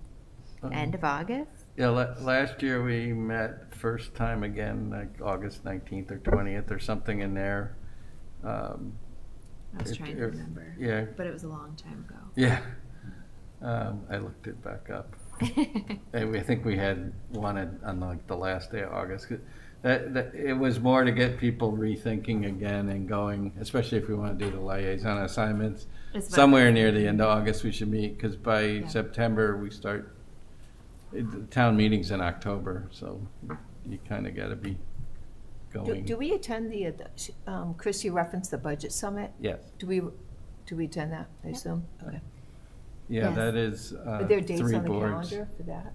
end of August? Yeah, last year we met first time again, like August 19th or 20th or something in there. I was trying to remember. Yeah. But it was a long time ago. Yeah. I looked it back up. And I think we had one on like the last day of August. That it was more to get people rethinking again and going, especially if we want to do the liaison assignments. Somewhere near the end of August we should meet, because by September we start, the town meeting's in October, so you kind of got to be going. Do we attend the, Chris, you referenced the budget summit? Yes. Do we attend that, I assume? Okay. Yeah, Yes. that is Are there dates 3 on the boards. calendar for that?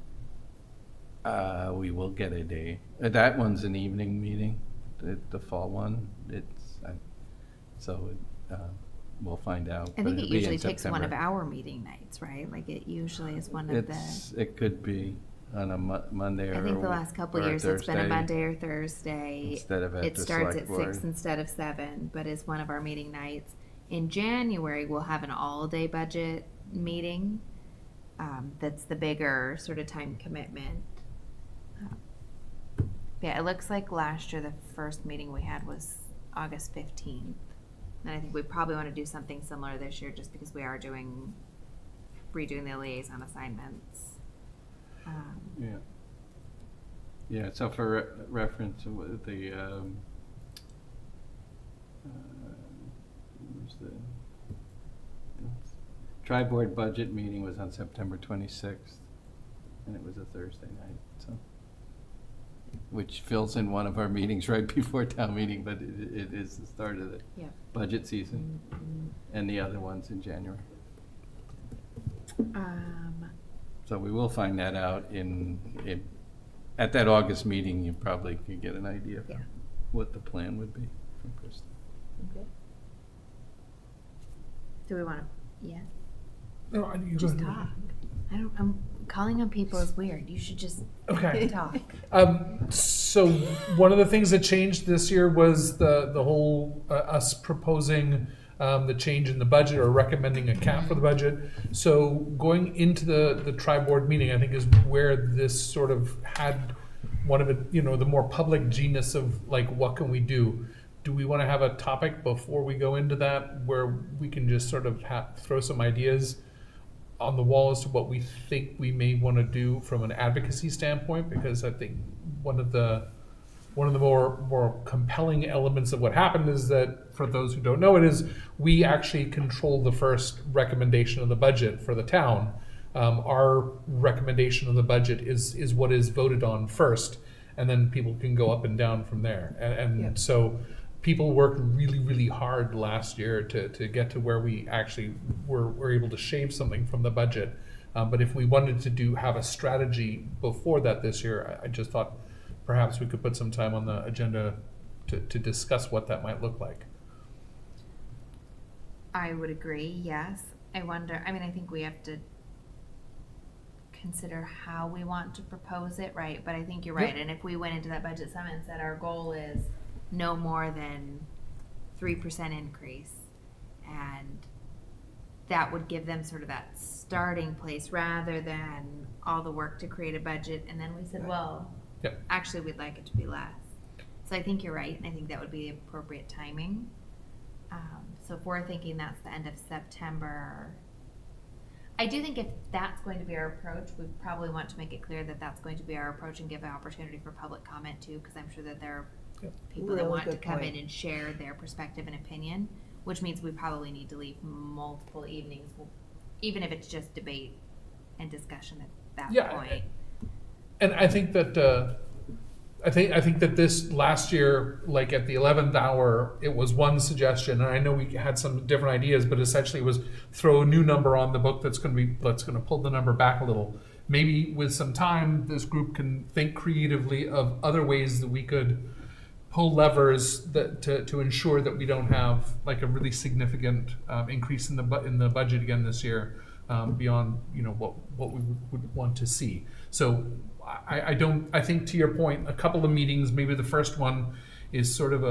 We will get a day. That one's an evening meeting, the fall one. We'll find out. I but think it it'll be in usually takes one of September. our meeting nights, right? Like it usually is one of It could be on a Monday or I think the last couple or a years it's been a Thursday Monday or Thursday. instead of at It the starts select at board. 6 instead of 7, but is one of our meeting nights. In January, we'll have an all-day budget meeting. That's the bigger sort of time commitment. Yeah, it looks like last year the first meeting we had was August 15th. And I think we probably want to do something similar this year just because we are redoing the liaison assignments. Yeah. Yeah, so for reference, the, where's the tri-board budget meeting was on September 26th, and it was a Thursday night, so. Which fills in one of our meetings right before town meeting, but it is the start of the Yep. budget season, and the other one's in January. So we will find that out at that August meeting. You probably could get an idea of what the plan would be from Kristen. Okay. Do we want to? Yeah. No, you go Just ahead. talk. I'm calling on people is weird. You should just Okay. talk. So one of the things that changed this year was the whole us proposing the change in the budget or recommending a cap for the budget. So going into the tri-board meeting, I think is where this sort of had one of it, the more public genus of like, what can we do? Do we want to have a topic before we go into that where we can just sort of throw some ideas on the wall as to what we think we may want to do from an advocacy standpoint? Because I think one of the more compelling elements of what happened is that, for those who don't know it, is we actually control the first recommendation of the budget for the town. Our recommendation of the budget is what is voted on first, and then people can go up and down from there. And so people worked really, really hard last year to get to where we actually were able to shave something from the budget. But if we wanted to have a strategy before that this year, I just thought perhaps we could put some time on the agenda to discuss what that might look like. I would agree, yes. I think we have to consider how we want to propose it, right? But I think you're right. And if we went into that budget summit and said our goal is no more than 3% increase, and that would give them sort of that starting place rather than all the work to create a budget. And then we said, well, actually we'd like it to be less. So I think you're right. And I think that would be the appropriate timing. So if we're thinking that's the end of September, I do think if that's going to be our approach, we probably want to make it clear that that's going to be our approach and give an opportunity for public comment too, because I'm sure that there are people that Really want to good come point. in and share their perspective and opinion, which means we probably need to leave multiple evenings, even if it's just debate and discussion at that point. And I think that I think that this last year, like at the 11th hour, it was one suggestion, and I know we had some different ideas, but essentially it was throw a new number on the book that's going to pull the number back a little. Maybe with some time, this group can think creatively of other ways that we could pull levers that to ensure that we don't have like a really significant increase in the budget again this year, beyond what we would want to see. So I think to your point, a couple of meetings, maybe the first one is sort of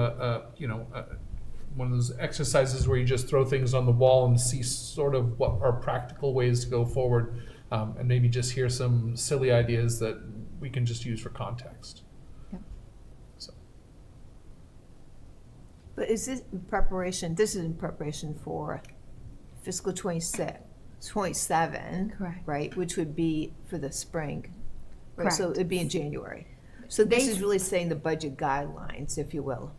one of those exercises where you just throw things on the wall and see sort of what are practical ways to go forward, and maybe just hear some silly ideas that we can just use for context. Yep. So. But is this in preparation, this is in preparation for fiscal 27, Correct. right, which would be for the spring, right, so Correct. it'd be in January. So this is really saying the budget guidelines, if you will.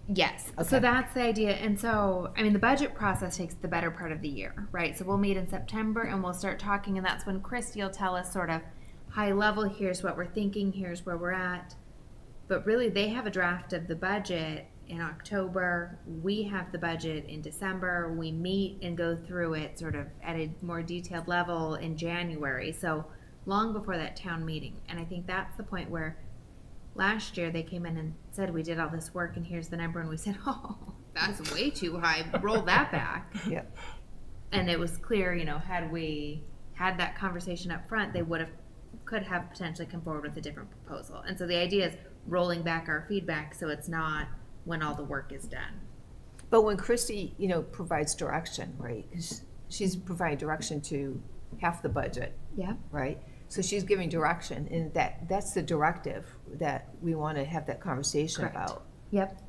Yes. Okay. So that's the idea. And so, I mean, the budget process takes the better part of the year, right? So we'll meet in September and we'll start talking, and that's when Christy will tell us sort of high level, here's what we're thinking, here's where we're at. But really, they have a draft of the budget in October. We have the budget in December. We meet and go through it sort of at a more detailed level in January. So long before that town meeting. And I think that's the point where last year they came in and said, we did all this work and here's the number. And we said, oh, that's way too high. Roll that back. Yep. And it was clear, had we had that conversation up front, they could have potentially come forward with a different proposal. And so the idea is rolling back our feedback so it's not when all the work is done. But when Christy, provides direction, right, 'cause she's providing direction to half the budget, Yeah. right? So she's giving direction, and that's the directive that we want to have that conversation Correct. about. Yep.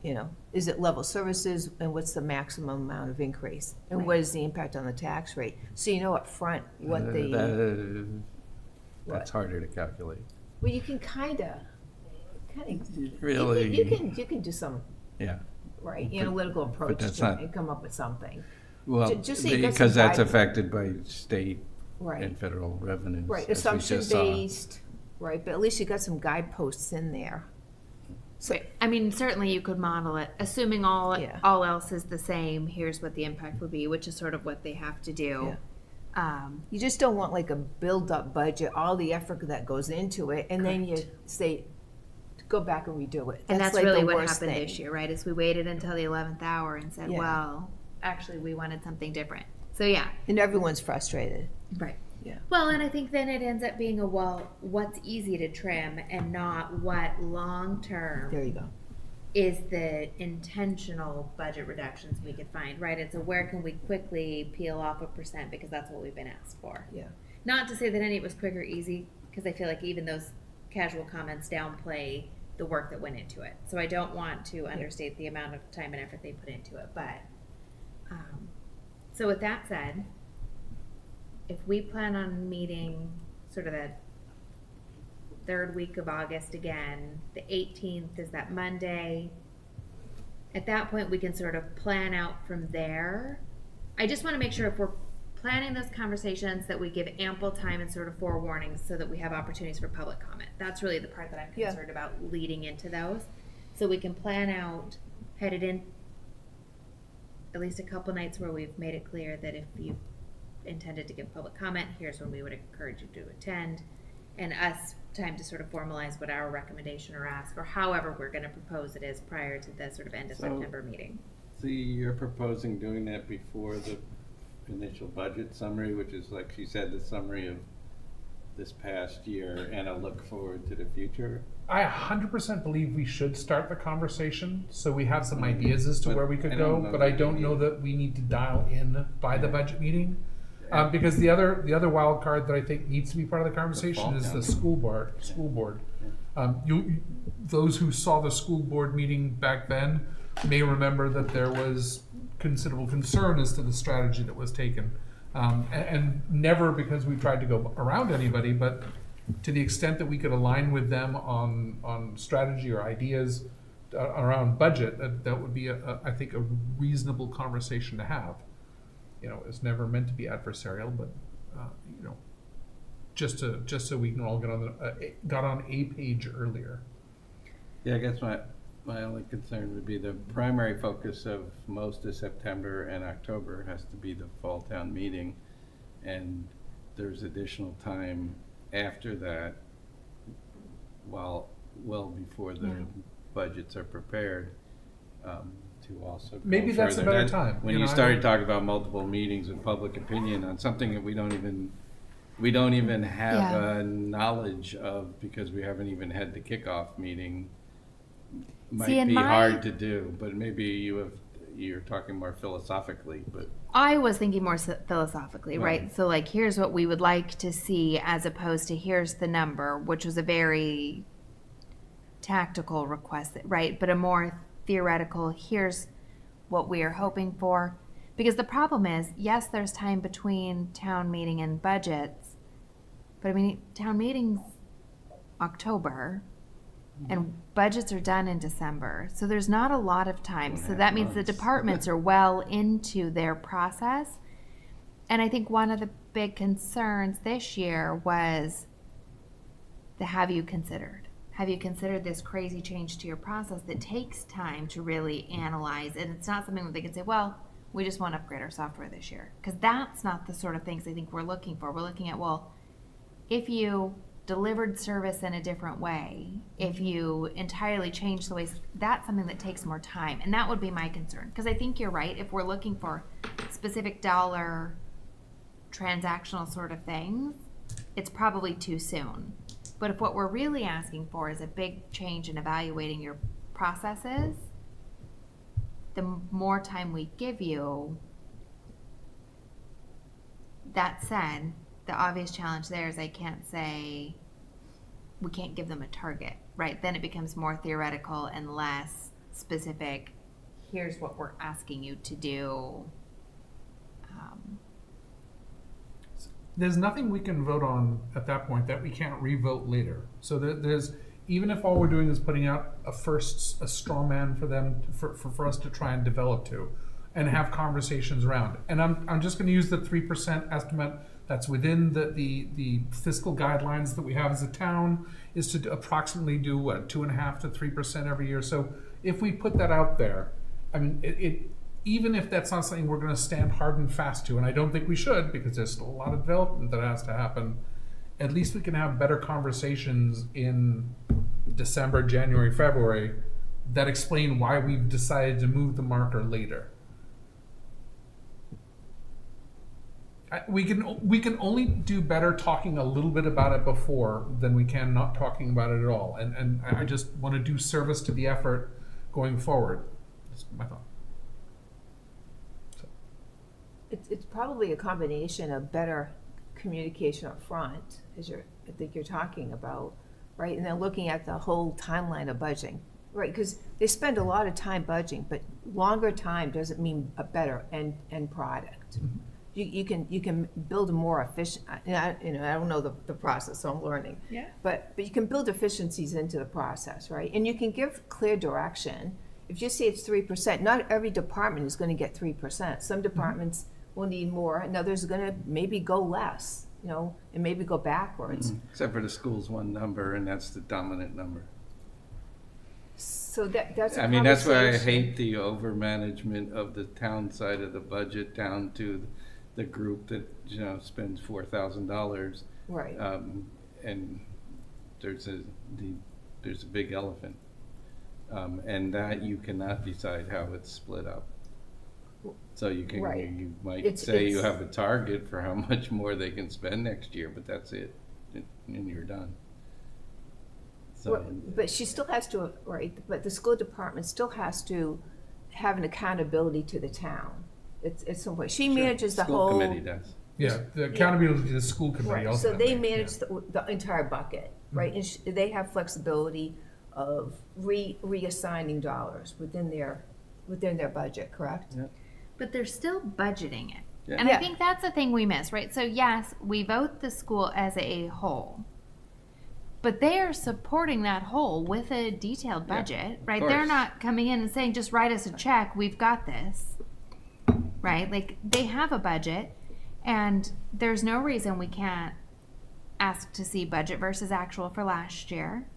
Is it level services, and what's the maximum amount of increase? And Right. what is the impact on the tax rate? So you know up front what the, That's harder to calculate. well, you can kind of, Really? you can do some, Yeah. right, But- analytical approach that's to not- it and come up with something. Well, Just so you get because some that's guidance. affected by state Right. and federal revenues. Right, as we just saw. assumption-based, right, but at least you got some guideposts in there. So, I mean, certainly you could model it, assuming all Yeah. else is the same. Here's what the impact would be, which is sort of what they have to do. you just don't want like a build-up budget, all the effort that goes into it, and then you say, go back and redo it. And that's like really the what worst happened thing. this year, right? Is we waited until the 11th hour and said, Yeah. well, actually, we wanted something different. So yeah, And everyone's frustrated. right. Yeah. Well, and I think then it ends up being what's easy to trim and not what long term There you go. is the intentional budget reductions we could find, right? It's a where can we quickly peel off 1% because that's what we've been asked for. Yeah. Not to say that any of it was quick or easy, because I feel like even those casual comments downplay the work that went into it. So I don't want to understate the amount of time and effort they put into it. But so with that said, if we plan on meeting sort of the third week of August again, the 18th is that Monday. At that point, we can sort of plan out from there. I just want to make sure if we're planning those conversations that we give ample time and sort of forewarnings so that we have opportunities for public comment. That's really the part that I'm Yeah. concerned about leading into those. So we can plan out, headed in at least a couple nights where we've made it clear that if you intended to give public comment, here's when we would encourage you to attend, and us time to sort of formalize what our recommendation or ask, or however we're going to propose it is prior to the sort of end of So- September meeting. So you're proposing doing that before the initial budget summary, which is, like she said, the summary of this past year and a look forward to the future? I 100% believe we should start the conversation, so we have some ideas as to But where we could I go, don't know but I that don't we know need- that we need to dial in by the budget meeting. Because the other wild card that I think needs to be part of the conversation fall is down. the school board. Those who saw the school board meeting back then may remember that there was considerable concern as to the strategy that was taken. And never because we tried to go around anybody, but to the extent that we could align with them on strategy or ideas around budget, that would be, I think, a reasonable conversation to have. It's never meant to be adversarial, but, just so we can all get on a page earlier. Yeah, I guess my only concern would be the primary focus of most of September and October has to be the fall town meeting. And there's additional time after that, well before the budgets are prepared, to also go Maybe that's a further. better time. When You you know, I started don't- talking about multiple meetings and public opinion on something that we don't even have Yeah. knowledge of, because we haven't even had the kickoff meeting, might See, in be my- hard to do, but maybe you're talking more philosophically, but I was thinking more philosophically, right? Right. So, like, here's what we would like to see, as opposed to here's the number, which was a very tactical request, right? But a more theoretical, here's what we are hoping for. Because the problem is, yes, there's time between town meeting and budgets, but I mean, town meeting's October, and budgets are done in December. So there's not a lot of time. So that means the months. departments are well into their process. And I think one of the big concerns this year was the have you considered? Have you considered this crazy change to your process that takes time to really analyze? And it's not something that they can say, well, we just want to upgrade our software this year. Because that's not the sort of things I think we're looking for. We're looking at, well, if you delivered service in a different way, if you entirely changed the ways, that's something that takes more time. And that would be my concern. Because I think you're right. If we're looking for specific dollar transactional sort of things, it's probably too soon. But if what we're really asking for is a big change in evaluating your processes, the more time we give you. That said, the obvious challenge there is I can't say we can't give them a target, right? Then it becomes more theoretical and less specific. Here's what we're asking you to do. There's nothing we can vote on at that point that we can't revote later. So there's, even if all we're doing is putting out a straw man for them, for us to try and develop to, and have conversations around. And I'm just gonna use the 3% estimate that's within the fiscal guidelines that we have as a town, is to approximately do what, 2.5% to 3% every year. So if we put that out there, I mean, it even if that's not something we're going to stand hard and fast to, and I don't think we should, because there's still a lot of development that has to happen, at least we can have better conversations in December, January, February that explain why we've decided to move the marker later. We can only do better talking a little bit about it before than we can not talking about it at all. And I just want to do service to the effort going forward. That's my thought. It's probably a combination of better communication up front, as I think you're talking about, right? And then looking at the whole timeline of budgeting, right? Because they spend a lot of time budgeting, but longer time doesn't mean a better end product. Mm-hmm. You can build a more efficient. I don't know the process, so I'm learning. Yeah. But you can build efficiencies into the process, right? And you can give clear direction. If you say it's 3%, not every department is going to get 3%. Some departments will need more, and others are going to maybe go less, and maybe go backwards. except for the school's one number, and that's the dominant number. So that's a I mean, that's why I conversation. hate the overmanagement of the town side of the budget down to the group that, spends $4,000. Right. And there's a big elephant. And that you cannot decide how it's split up. So Right. you might It's- say you it's- have a target for how much more they can spend next year, but that's it, and you're done. So, But she still has to, right, but the school department still has to have an accountability to the town. At some point. She manages the whole. School committee does. Yeah, the accountability to the school committee Right, so ultimately. they manage the entire bucket, right? And they have flexibility of reassigning dollars within their budget, correct? Yeah. But they're still budgeting it. Yeah. And I Yeah. think that's the thing we miss, right? So yes, we vote the school as a whole. But they are supporting that whole with a detailed Yeah, budget, of right? They're course. not coming in and saying, just write us a check, we've got this. Right? Like, they have a budget, and there's no reason we can't ask to see budget versus actual for last year,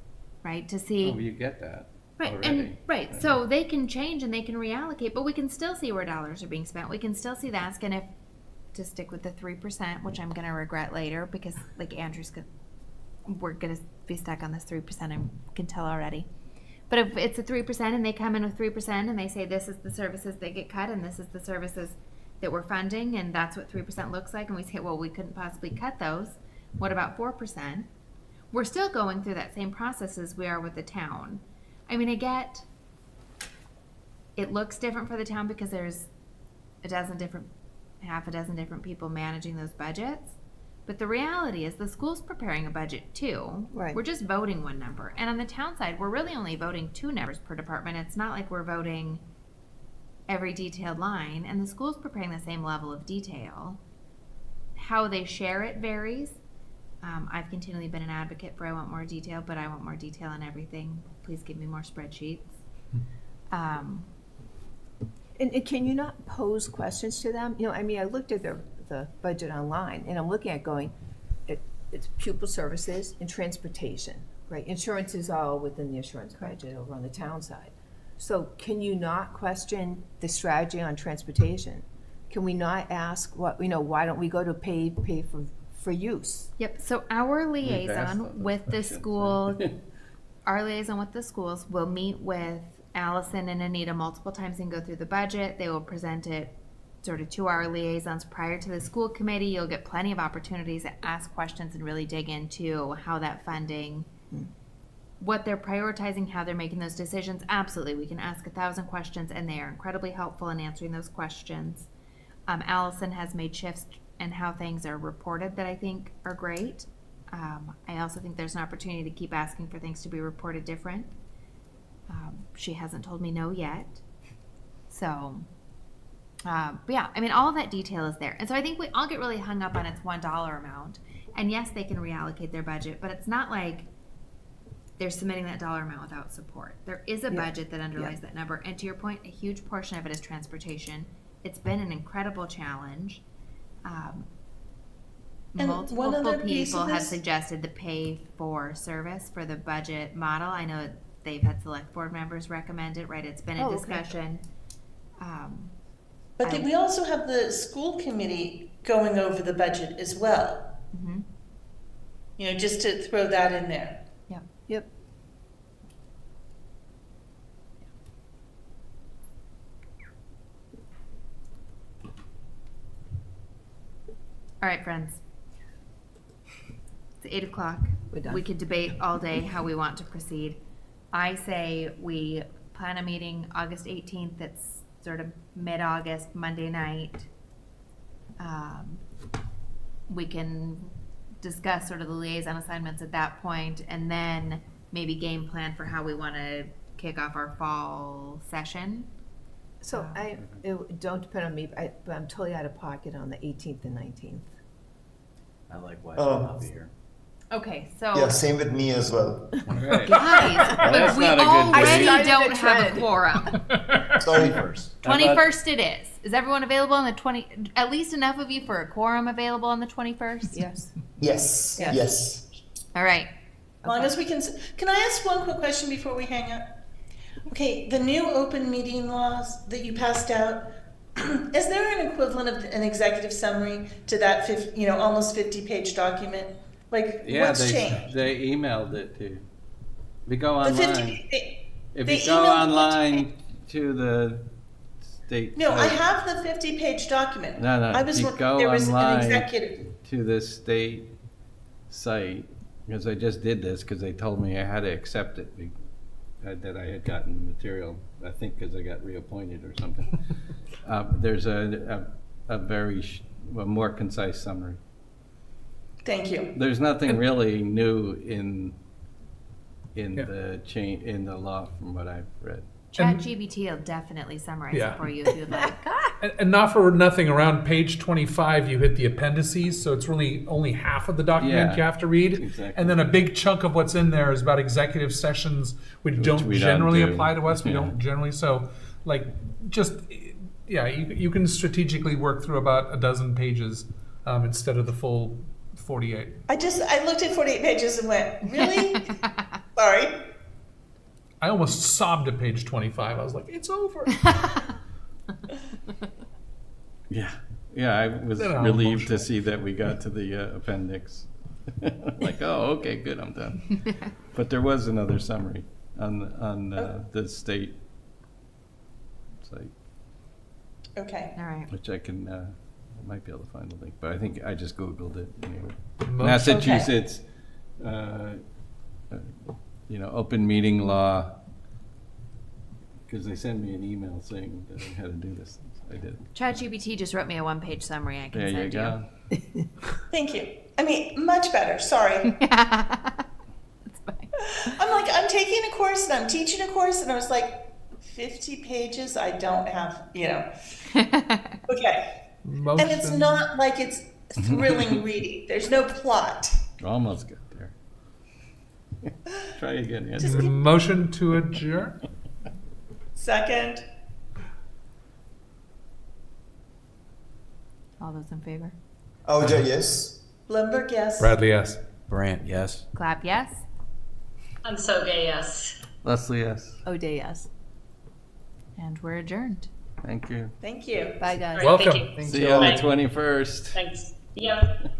right? To see. Oh, you get that Right, already. and right, so they can change and they can reallocate, but we can still see where dollars are being spent. We can still see the ask, and if to stick with the 3%, which I'm gonna regret later because, like Andrew's gonna, we're gonna be stuck on this 3%. I can tell already. But if it's a 3% and they come in with 3% and they say this is the services that get cut and this is the services that we're funding and that's what 3% looks like, and we say, well, we couldn't possibly cut those. What about 4%? We're still going through that same process as we are with the town. I mean, I get it looks different for the town because there's half a dozen different people managing those budgets. But the reality is the school's preparing a budget too. Right. We're just voting one number. And on the town side, we're really only voting 2 numbers per department. It's not like we're voting every detailed line. And the school's preparing the same level of detail. How they share it varies. I've continually been an advocate for I want more detail, but I want more detail on everything. Please give me more spreadsheets. And can you not pose questions to them? You know, I mean, I looked at the budget online, and I'm looking at going, it's pupil services and transportation, right? Insurance is all within the insurance budget over on the town side. So can you not question the strategy on transportation? Can we not ask why don't we go to pay for use? Yep. So our asked liaison those with the questions. school, our liaison with the schools will meet with Allison and Anita multiple times and go through the budget. They will present it sort of to our liaisons prior to the school committee. You'll get plenty of opportunities to ask questions and really dig into how that funding, what they're prioritizing, how they're making those decisions. Absolutely. We can ask 1,000 questions and they are incredibly helpful in answering those questions. Allison has made shifts in how things are reported that I think are great. I also think there's an opportunity to keep asking for things to be reported different. She hasn't told me no yet. So, but yeah, I mean, all of that detail is there. And so I think we all get really hung up on its $1 amount. And yes, they can reallocate their budget, but it's not like they're submitting that dollar amount without support. There is a budget that underlies that number. And to your point, a huge portion of it is transportation. It's been an incredible challenge. And one other Multiple piece people of have this- suggested the pay for service for the budget model. I know they've had select board members recommend it, right? It's been a Oh, okay. discussion. But we also have the school committee going over the budget as well. Mhm. You know, just to throw that in there. Yep. All right, friends. It's 8 o'clock. We're done. We could debate all day how we want to proceed. I say we plan a meeting August 18th. That's sort of mid-August, Monday night. We can discuss sort of the liaison assignments at that point, and then maybe game plan for how we want to kick off our fall session. So don't depend on me, but I'm totally out of pocket on the 18th and 19th. I likewise will not be here. Okay, so Yeah, same with me as well. Right. guys, but that's we not a good already date. don't I have a started a quorum. Sorry. First. 21st it is. Is everyone available on the 20? At least enough of you for a quorum available on the 21st? Yes. Yes. Yes. Yes. All right. As long as we can I ask one quick question before we hang up? Okay, the new open meeting laws that you passed out, is there an equivalent of an executive summary to that almost 50-page document? Like, Yeah, what's changed? they emailed it to. If you go The online, 50, if they you go emailed it online to the state. no, I site- have the 50-page document. No, no, I was you wondering go if there was an online. executive. To the state site, because I just did this because they told me I had to accept it, that I had gotten the material, I think because I got reappointed or something. There's a very more concise summary. Thank you. There's nothing really new in Yeah. the law from what I've read. ChatGPT will definitely summarize Yeah. it for you if you'd like. And not for nothing, around page 25, you hit the appendices, so it's really only half of the document Yeah, you have to read. exactly. And then a big chunk of what's in there is about executive sessions, which we don't don't generally do. apply to us. We Yeah. don't generally, so like, just, yeah, you can strategically work through about a dozen pages instead of the full 48. I looked at 48 pages and went, really? Sorry. I almost sobbed at page 25. I was like, it's over. Yeah, yeah, I was They're all relieved to emotional. see that we got to the appendix. Like, oh, okay, good, I'm done. But there was another summary on the state site, Okay. All right. which I can, I might be able to find the link, but I think I just Googled it anyway. Motion- Massachusetts, open meeting law, because they sent me an email saying that I had to do this. I did. ChatGPT just wrote me a one-page summary I can There you send go. Thank you. I mean, much better. Sorry. That's fine. I'm like, I'm taking a course and I'm teaching a course, and I was like, 50 pages? I don't have, Okay. Motion. And it's not like it's thrilling reading. There's no plot. Almost got there. Try again, Just Andrew. Motion to adjourn? Second. All those in favor? Ahuja, yes. Blumberg, yes. Bradley, yes. Brant, yes. Clap yes. And so gay, yes. Leslie, yes. O'Day, yes. And we're adjourned. Thank you. Thank you. Bye, guys. All right, Welcome. Thank you. See you on the Bye. 21st. Thanks. Yep.